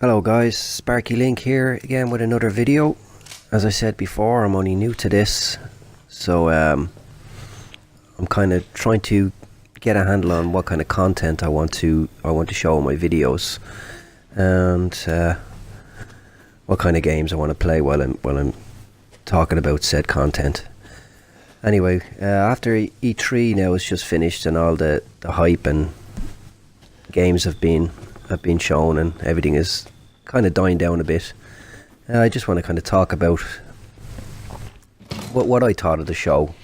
Hello guys, Sparky Link here again with another video. As I said before, I'm only new to this, so I'm kind of trying to get a handle on what kind of content I want to show in my videos, and what kind of games I want to play while I'm talking about said content. Anyway, after E3 now is just finished and all the hype and games have been shown and everything is kind of dying down a bit, I just want to kind of talk about what I thought of the show,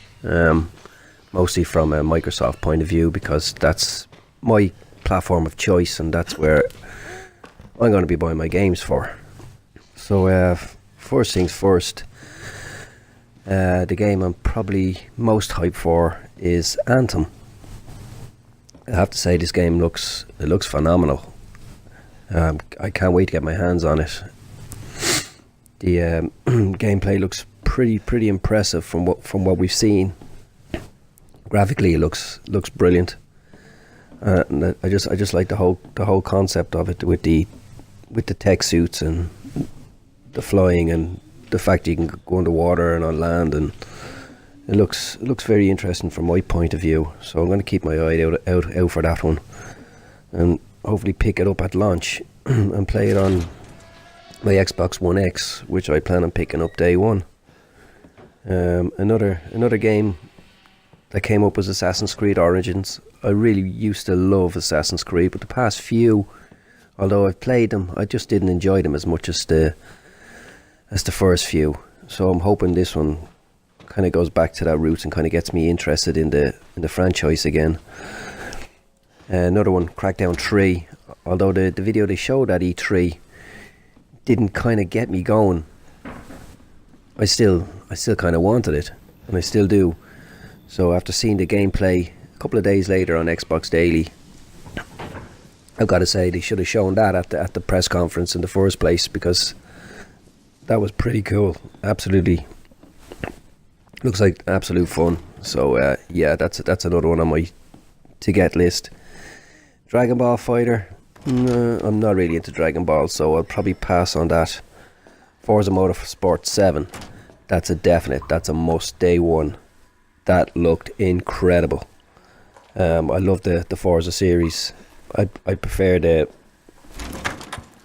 mostly from a Microsoft point of view, because that's my platform of choice and that's where I'm going to be buying my games for. So first things first, the game I'm probably most hyped for is Anthem. I have to say this game looks phenomenal. I can't wait to get my hands on it. The gameplay looks pretty impressive from what we've seen. Graphically, it looks brilliant. And I just like the whole concept of it with the tech suits and the flying and the fact you can go underwater and on land, and it looks very interesting from my point of view. So I'm going to keep my eye out for that one, and hopefully pick it up at launch and play it on my Xbox One X, which I plan on picking up day one. Another game that came up was Assassin's Creed Origins. I really used to love Assassin's Creed, but the past few, although I've played them, I just didn't enjoy them as much as the first few. So I'm hoping this one kind of goes back to that roots and kind of gets me interested in the franchise again. Another one, Crackdown 3. Although the video they showed at E3 didn't kind of get me going, I still kind of wanted it, and I still do. So after seeing the gameplay a couple of days later on Xbox Daily, I've got to say they should have shown that at the press conference in the first place, because that was pretty cool. Absolutely, looks like absolute fun. So yeah, that's another one on my to get list. Dragon Ball Fighter. I'm not really into Dragon Ball, so I'll probably pass on that. Forza Motorsport 7. That's a definite. That's a must day one. That looked incredible. I love the Forza series. I prefer the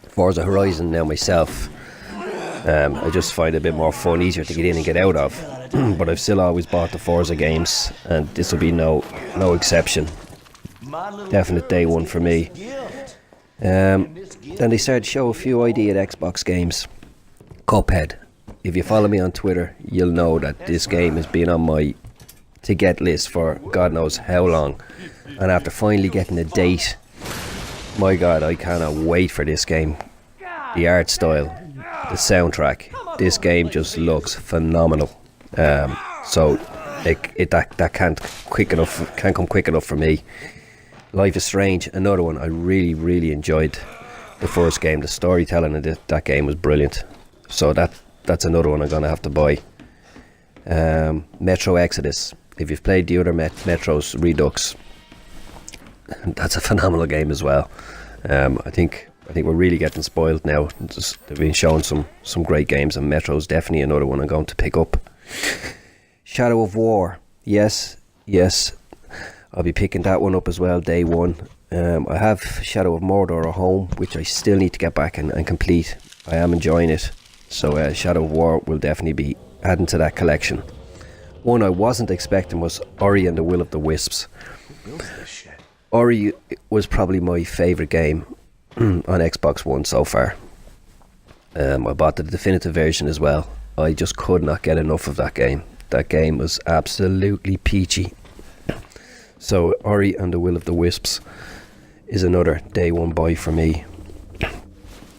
Forza Horizon now myself. I just find it a bit more fun, easier to get in and get out of. But I've still always bought the Forza games, and this will be no exception. Definite day one for me. Then they started to show a few ID at Xbox games. Cuphead. If you follow me on Twitter, you'll know that this game has been on my to get list for God knows how long. And after finally getting a date, my God, I cannot wait for this game. The art style, the soundtrack, this game just looks phenomenal. So that can't come quick enough for me. Life is Strange, another one. I really enjoyed the first game. The storytelling in that game was brilliant. So that's another one I'm going to have to buy. Metro Exodus. If you've played the other Metros Redux, that's a phenomenal game as well. I think we're really getting spoiled now. They've been showing some great games, and Metro's definitely another one I'm going to pick up. Shadow of War. Yes. I'll be picking that one up as well, day one. I have Shadow of Mordor at home, which I still need to get back and complete. I am enjoying it. So Shadow of War will definitely be adding to that collection. One I wasn't expecting was Ori and the Will of the Wisps. Ori was probably my favourite game on Xbox One so far. I bought the definitive version as well. I just could not get enough of that game. That game was absolutely peachy. So Ori and the Will of the Wisps is another day one buy for me.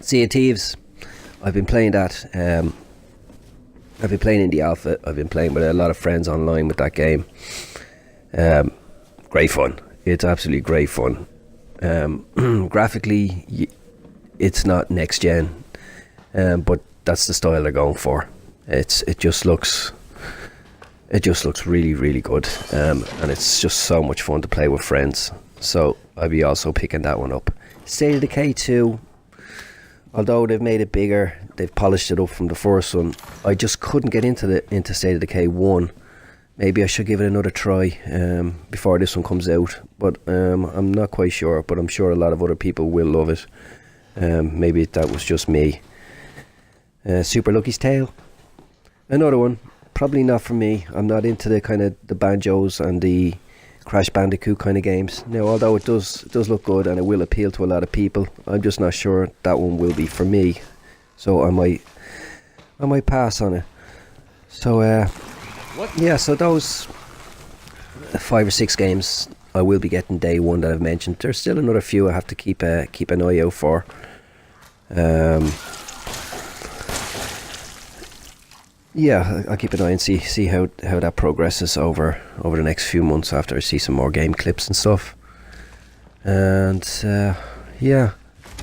Sea of Thieves. I've been playing that. I've been playing in the alpha. I've been playing with a lot of friends online with that game. Great fun. It's absolutely great fun. Graphically, it's not next gen, but that's the style they're going for. It just looks really good, and it's just so much fun to play with friends. So I'll be also picking that one up. State of Decay 2. although they've made it bigger, they've polished it up from the first one. I just couldn't get into State of Decay 1. Maybe I should give it another try before this one comes out. But I'm not quite sure, but I'm sure a lot of other people will love it. Maybe that was just me. Super Lucky's Tale. Another one. Probably not for me. I'm not into the kind of the Banjos and the Crash Bandicoot kind of games. Now, although it does look good and it will appeal to a lot of people, I'm just not sure that one will be for me. So I might pass on it. So yeah, so those 5 or 6 games I will be getting day one that I've mentioned. There's still another few I have to keep an eye out for. Yeah, I'll keep an eye and see how that progresses over the next few months after I see some more game clips and stuff. And yeah,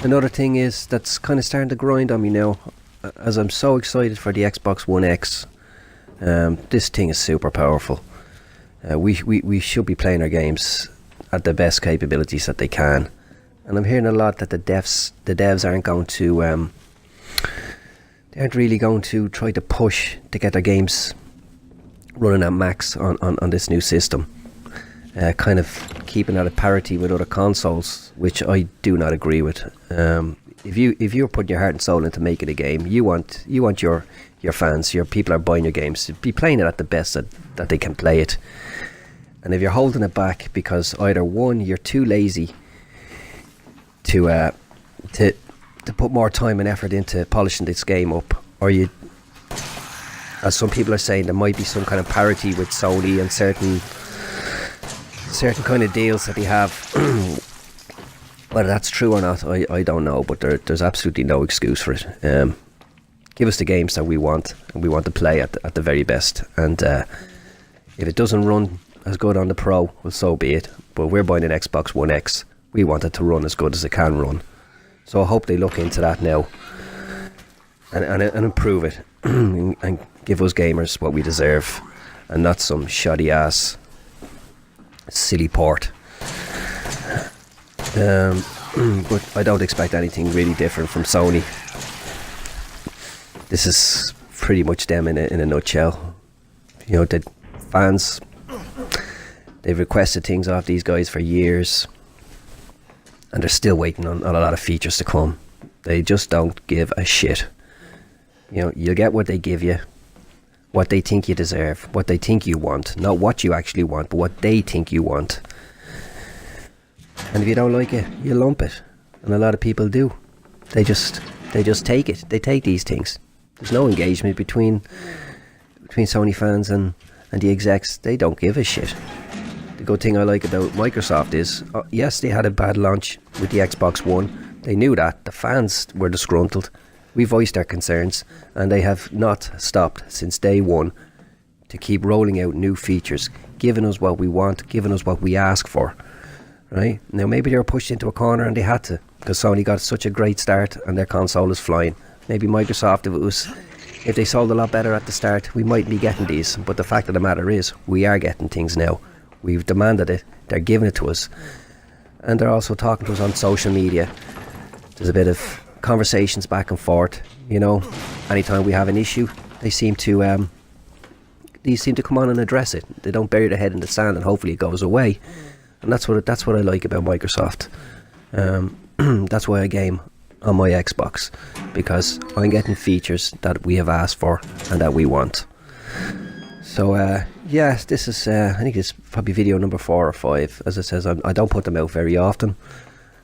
another thing is that's kind of starting to grind on me now, as I'm so excited for the Xbox One X. This thing is super powerful. We should be playing our games at the best capabilities that they can, and I'm hearing a lot that the devs aren't going to they aren't really going to try to push to get their games running at max on this new system, kind of keeping at a parity with other consoles, which I do not agree with. If you're putting your heart and soul into making a game, you want your fans, your people are buying your games to be playing it at the best that they can play it. And if you're holding it back because either one, you're too lazy to put more time and effort into polishing this game up, or you, as some people are saying, there might be some kind of parity with Sony and certain kind of deals that they have. Whether that's true or not, I don't know, but there's absolutely no excuse for it. Give us the games that we want, and we want to play at the very best. And if it doesn't run as good on the Pro, well, so be it. But we're buying an Xbox One X. We want it to run as good as it can run. So I hope they look into that now and improve it and give us gamers what we deserve, and not some shoddy ass silly port. But I don't expect anything really different from Sony. This is pretty much them in a nutshell. You know, the fans, they've requested things off these guys for years, and they're still waiting on a lot of features to come. They just don't give a shit. You know, you'll get what they give you, what they think you deserve, what they think you want, not what you actually want, but what they think you want. And if you don't like it, you lump it, and a lot of people do. They just take it. They take these things. There's no engagement between Sony fans and the execs. They don't give a shit. The good thing I like about Microsoft is, yes, they had a bad launch with the Xbox One. They knew that. The fans were disgruntled. We voiced our concerns, and they have not stopped since day one to keep rolling out new features, giving us what we want, giving us what we ask for. Right? Now, maybe they were pushed into a corner and they had to, because Sony got such a great start and their console is flying. Maybe Microsoft, if they sold a lot better at the start, we might be getting these. But the fact of the matter is, we are getting things now. We've demanded it. They're giving it to us. And they're also talking to us on social media. There's a bit of conversations back and forth. You know, anytime we have an issue, they seem to come on and address it. They don't bury their head in the sand and hopefully it goes away. And that's what I like about Microsoft. That's why I game on my Xbox, because I'm getting features that we have asked for and that we want. So yeah, this is I think it's probably video number 4 or 5. As it says, I don't put them out very often.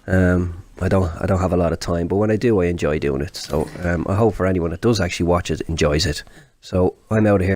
I don't have a lot of time, but when I do, I enjoy doing it. So I hope for anyone that does actually watch it enjoys it. So I'm out of here.